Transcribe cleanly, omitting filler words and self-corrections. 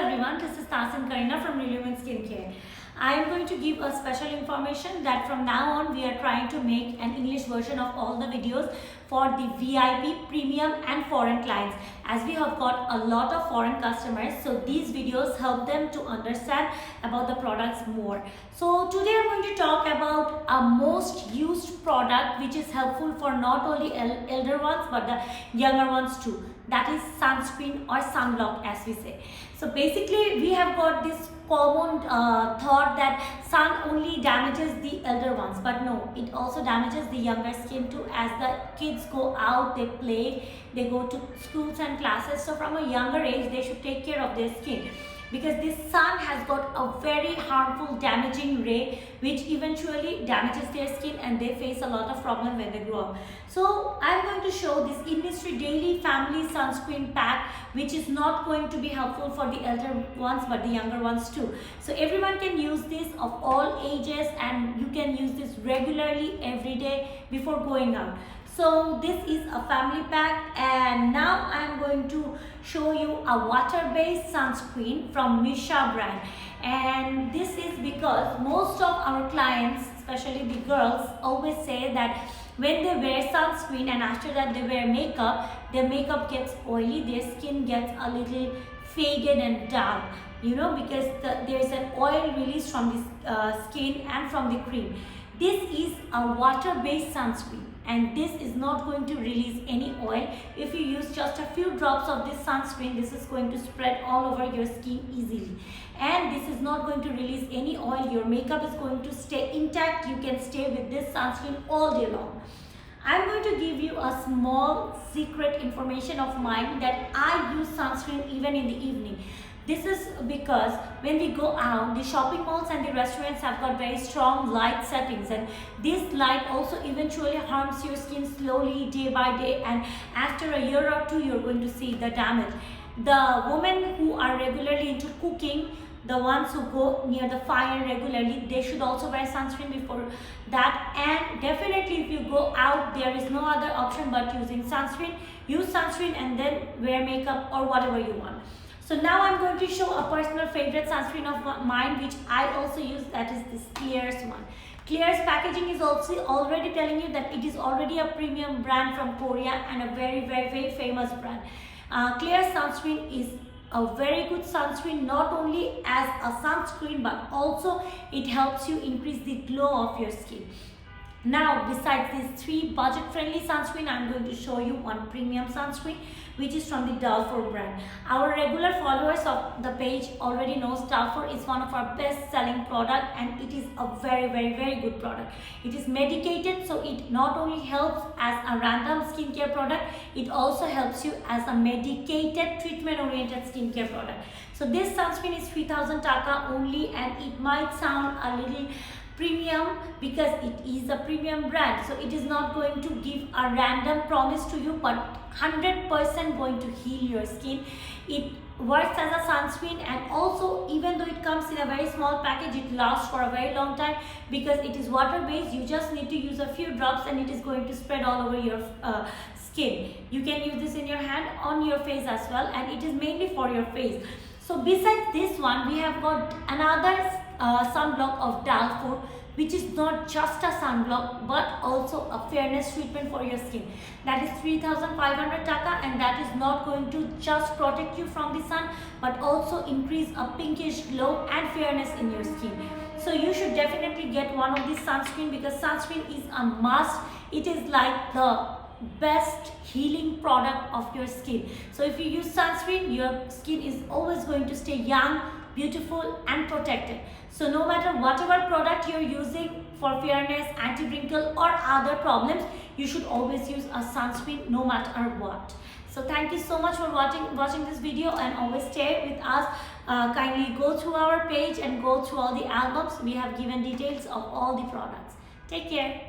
everyone, this is Tasin Karina from Relument Skincare. I am going to give a special information that from now on we are trying to make an English version of all the videos for the VIP, premium and foreign clients, as we have got a lot of foreign customers. So these videos help them to understand about the products more. So today I'm going to talk about a most used product which is helpful for not only elder ones but the younger ones too. That is sunscreen or sunblock, as we say. So basically we have got this common thought that sun only damages the elder ones, but no, it also damages the younger skin too. As the kids go out, they play, they go to schools and classes, so from a younger age they should take care of their skin, because this sun has got a very harmful damaging ray which eventually damages their skin and they face a lot of problem when they grow up. So I'm going to show this Innisfree Daily Family Sunscreen Pack, which is not going to be helpful for the elder ones but the younger ones too. So everyone can use this of all ages, and you can use this regularly every day before going out. So this is a family pack, and now I am going to show you a water-based sunscreen from Missha brand. And this is because most of our clients, especially the girls, always say that when they wear sunscreen and after that they wear makeup, their makeup gets oily, their skin gets a little faded and dull, you know, because there is an oil release from the skin and from the cream. This is a water-based sunscreen, and this is not going to release any oil. If you use just a few drops of this sunscreen, this is going to spread all over your skin easily, and this is not going to release any oil. Your makeup is going to stay intact. You can stay with this sunscreen all day long. I'm going to give you a small secret information of mine, that I use sunscreen even in the evening. This is because when we go out, the shopping malls and the restaurants have got very strong light settings, and this light also eventually harms your skin slowly day by day, and after a year or two you're going to see the damage. The women who are regularly into cooking, the ones who go near the fire regularly, they should also wear sunscreen before that. And definitely if you go out, there is no other option but using sunscreen. Use sunscreen and then wear makeup or whatever you want. So now I'm going to show a personal favorite sunscreen of mine which I also use, that is this Clears one. Clears packaging is also already telling you that it is already a premium brand from Korea and a very famous brand. Clears sunscreen is a very good sunscreen, not only as a sunscreen but also it helps you increase the glow of your skin. Now, besides these three budget-friendly sunscreen, I'm going to show you one premium sunscreen which is from the Dalfor brand. Our regular followers of the page already knows Dalfor is one of our best-selling product, and it is a very good product. It is medicated, so it not only helps as a random skincare product, it also helps you as a medicated treatment-oriented skincare product. So this sunscreen is 3000 taka only, and it might sound a little premium because it is a premium brand, so it is not going to give a random promise to you, but 100% going to heal your skin. It works as a sunscreen, and also even though it comes in a very small package, it lasts for a very long time because it is water based. You just need to use a few drops and it is going to spread all over your skin. You can use this in your hand, on your face as well, and it is mainly for your face. So besides this one, we have got another sunblock of Dalfor, which is not just a sunblock but also a fairness treatment for your skin. That is 3500 taka, and that is not going to just protect you from the sun but also increase a pinkish glow and fairness in your skin. So you should definitely get one of these sunscreen, because sunscreen is a must. It is like the best healing product of your skin. So if you use sunscreen, your skin is always going to stay young, beautiful and protected. So no matter whatever product you're using for fairness, anti-wrinkle or other problems, you should always use a sunscreen no matter what. So thank you so much for watching this video, and always stay with us. Kindly go through our page and go through all the albums. We have given details of all the products. Take care.